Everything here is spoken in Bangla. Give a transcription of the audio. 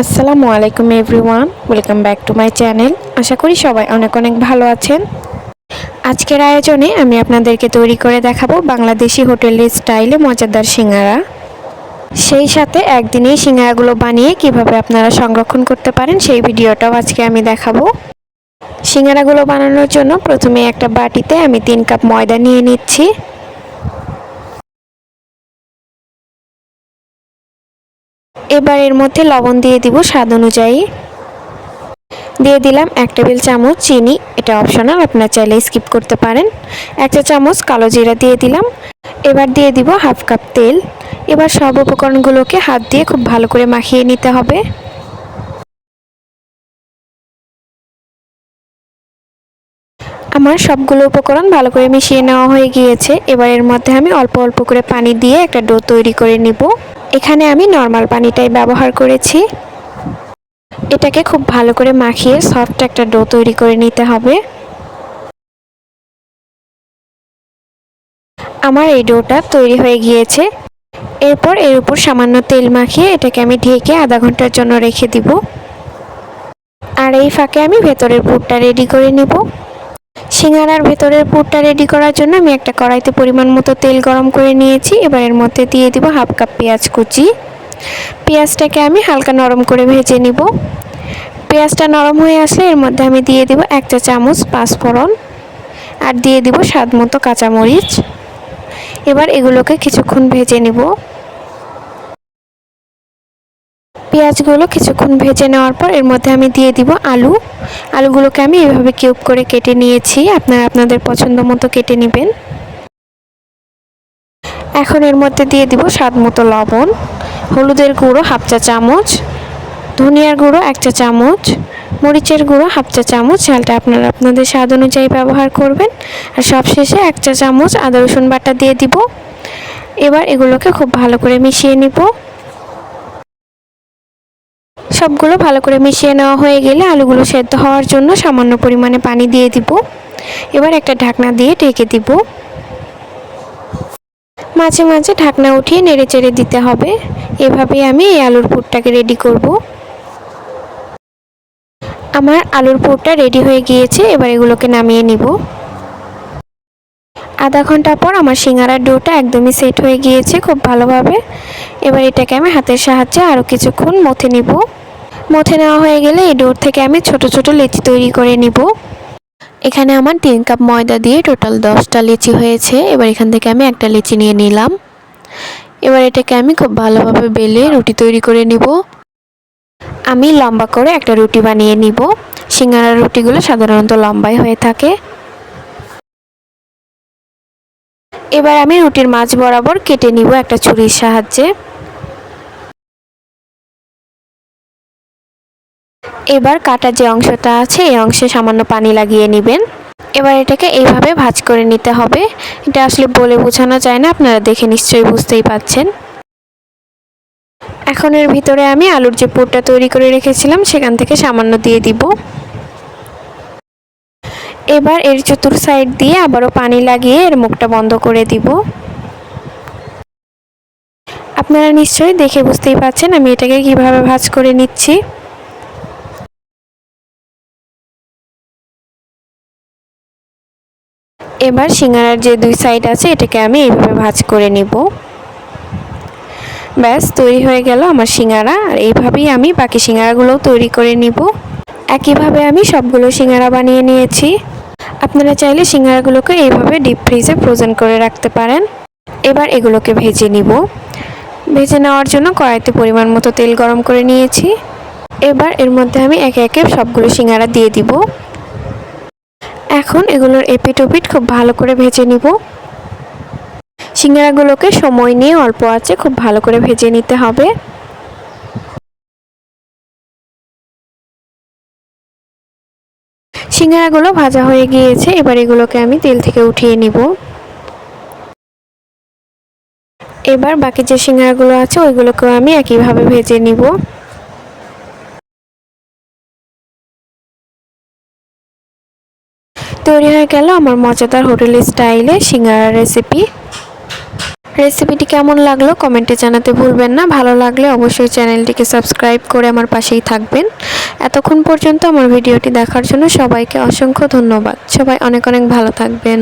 আসসালামু আলাইকুম everyone, welcome back to my channel. আশা করি সবাই অনেক অনেক ভালো আছেন। আজকের আয়োজনে আমি আপনাদেরকে তৈরি করে দেখাবো বাংলাদেশি হোটেলের স্টাইলে মজাদার সিঙ্গারা। সেই সাথে একদিনেই সিঙ্গারাগুলো বানিয়ে কিভাবে আপনারা সংরক্ষণ করতে পারেন সেই ভিডিওটাও আজকে আমি দেখাবো। সিঙ্গারাগুলো বানানোর জন্য প্রথমে একটা বাটিতে আমি 3 কাপ ময়দা নিয়ে নিচ্ছি। এবার এর মধ্যে লবণ দিয়ে দিব স্বাদ অনুযায়ী। দিয়ে দিলাম 1 টেবিল চামচ চিনি, এটা অপশনাল, আপনারা চাইলে স্কিপ করতে পারেন। 1 চা চামচ কালো জিরা দিয়ে দিলাম। এবার দিয়ে দিব হাফ কাপ তেল। এবার সব উপকরণগুলোকে হাত দিয়ে খুব ভালো করে মাখিয়ে নিতে হবে। আমার সবগুলো উপকরণ ভালো করে মিশিয়ে নেওয়া হয়ে গিয়েছে। এবার এর মধ্যে আমি অল্প অল্প করে পানি দিয়ে একটা ডো তৈরি করে নিব। এখানে আমি নর্মাল পানিটাই ব্যবহার করেছি। এটাকে খুব ভালো করে মাখিয়ে সফট একটা ডো তৈরি করে নিতে হবে। আমার এই ডোটা তৈরি হয়ে গিয়েছে। এরপর এর উপর সামান্য তেল মাখিয়ে এটাকে আমি ঢেকে আধা ঘন্টার জন্য রেখে দিব। আর এই ফাঁকে আমি ভেতরের পুরটা রেডি করে নিব। সিঙ্গারার ভেতরের পুরটা রেডি করার জন্য আমি একটা কড়াইতে পরিমাণ মতো তেল গরম করে নিয়েছি। এবার এর মধ্যে দিয়ে দিব হাফ কাপ পেঁয়াজ কুচি। পেঁয়াজটাকে আমি হালকা নরম করে ভেজে নিব। পেঁয়াজটা নরম হয়ে আসলে এর মধ্যে আমি দিয়ে দিব 1 চা চামচ পাঁচফোড়ন আর দিয়ে দিব স্বাদ মতো কাঁচামরিচ। এবার এগুলোকে কিছুক্ষণ ভেজে নিব। পেঁয়াজগুলো কিছুক্ষণ ভেজে নেওয়ার পর এর মধ্যে আমি দিয়ে দিব আলুগুলোকে আমি এভাবে কিউব করে কেটে নিয়েছি, আপনারা আপনাদের পছন্দ মতো কেটে নেবেন। এখন এর মধ্যে দিয়ে দিব স্বাদ মতো লবণ, হলুদের গুঁড়ো হাফ চা চামচ, ধনিয়ার গুঁড়ো 1 চা চামচ, মরিচের গুঁড়ো হাফ চা চামচ, ঝালটা আপনারা আপনাদের স্বাদ অনুযায়ী ব্যবহার করবেন। আর সবশেষে 1 চা চামচ আদা রসুন বাটা দিয়ে দিব। এবার এগুলোকে খুব ভালো করে মিশিয়ে নিব। সবগুলো ভালো করে মিশিয়ে নেওয়া হয়ে গেলে আলুগুলো সেদ্ধ হওয়ার জন্য সামান্য পরিমাণে পানি দিয়ে দিব। এবার একটা ঢাকনা দিয়ে ঢেকে দিব। মাঝে মাঝে ঢাকনা উঠিয়ে নেড়েচেড়ে দিতে হবে। এভাবেই আমি এই আলুর পুরটাকে রেডি করব। আমার আলুর পুরটা রেডি হয়ে গিয়েছে। এবার এগুলোকে নামিয়ে নিব। আধা ঘন্টা পর আমার সিঙ্গারার ডোটা একদমই সেট হয়ে গিয়েছে খুব ভালোভাবে। এবার এটাকে আমি হাতের সাহায্যে আরও কিছুক্ষণ মথে নিব। মথে নেওয়া হয়ে গেলে এই ডোর থেকে আমি ছোট ছোট লেচি তৈরি করে নিব। এখানে আমার 3 কাপ ময়দা দিয়ে টোটাল 10টা লেচি হয়েছে। এবার এখান থেকে আমি একটা লেচি নিয়ে নিলাম। এবার এটাকে আমি খুব ভালোভাবে বেলে রুটি তৈরি করে নিব। আমি লম্বা করে একটা রুটি বানিয়ে নিব। সিঙ্গারার রুটিগুলো সাধারণত লম্বাই হয়ে থাকে। এবার আমি রুটির মাঝ বরাবর কেটে নিব একটা ছুরির সাহায্যে। এবার কাটার যে অংশটা আছে এই অংশে সামান্য পানি লাগিয়ে নেবেন। এবার এটাকে এইভাবে ভাঁজ করে নিতে হবে। এটা আসলে বলে বোঝানো যায় না, আপনারা দেখে নিশ্চয়ই বুঝতেই পাচ্ছেন। এখন এর ভিতরে আমি আলুর যে পুরটা তৈরি করে রেখেছিলাম সেখান থেকে সামান্য দিয়ে দিব। এবার এর চতুর সাইড দিয়ে আবারও পানি লাগিয়ে এর মুখটা বন্ধ করে দিব। আপনারা নিশ্চয়ই দেখে বুঝতেই পাচ্ছেন আমি এটাকে কিভাবে ভাঁজ করে নিচ্ছি। এবার সিঙ্গারার যে দুই সাইড আছে এটাকে আমি এইভাবে ভাঁজ করে নিব। ব্যাস তৈরি হয়ে গেল আমার সিঙ্গারা। আর এইভাবেই আমি বাকি সিঙ্গারাগুলোও তৈরি করে নিব। একইভাবে আমি সবগুলো সিঙ্গারা বানিয়ে নিয়েছি। আপনারা চাইলে সিঙ্গারাগুলোকে এইভাবে ডিপ ফ্রিজে ফ্রোজেন করে রাখতে পারেন। এবার এগুলোকে ভেজে নিব। ভেজে নেওয়ার জন্য কড়াইতে পরিমাণ মতো তেল গরম করে নিয়েছি। এবার এর মধ্যে আমি একে একে সবগুলো সিঙ্গারা দিয়ে দিব। এখন এগুলোর এপিট ওপিট খুব ভালো করে ভেজে নিব। সিঙ্গারাগুলোকে সময় নিয়ে অল্প আঁচে খুব ভালো করে ভেজে নিতে হবে। সিঙ্গারাগুলো ভাজা হয়ে গিয়েছে। এবার এগুলোকে আমি তেল থেকে উঠিয়ে নিব। এবার বাকি যে সিঙ্গারাগুলো আছে ওইগুলোকেও আমি একইভাবে ভেজে নিব। তৈরি হয়ে গেল আমার মজাদার হোটেল স্টাইলে সিঙ্গারা রেসিপি। রেসিপিটি কেমন লাগলো কমেন্টে জানাতে ভুলবেন না। ভালো লাগলে অবশ্যই চ্যানেলটিকে সাবস্ক্রাইব করে আমার পাশেই থাকবেন। এতক্ষণ পর্যন্ত আমার ভিডিওটি দেখার জন্য সবাইকে অসংখ্য ধন্যবাদ। সবাই অনেক অনেক ভালো থাকবেন।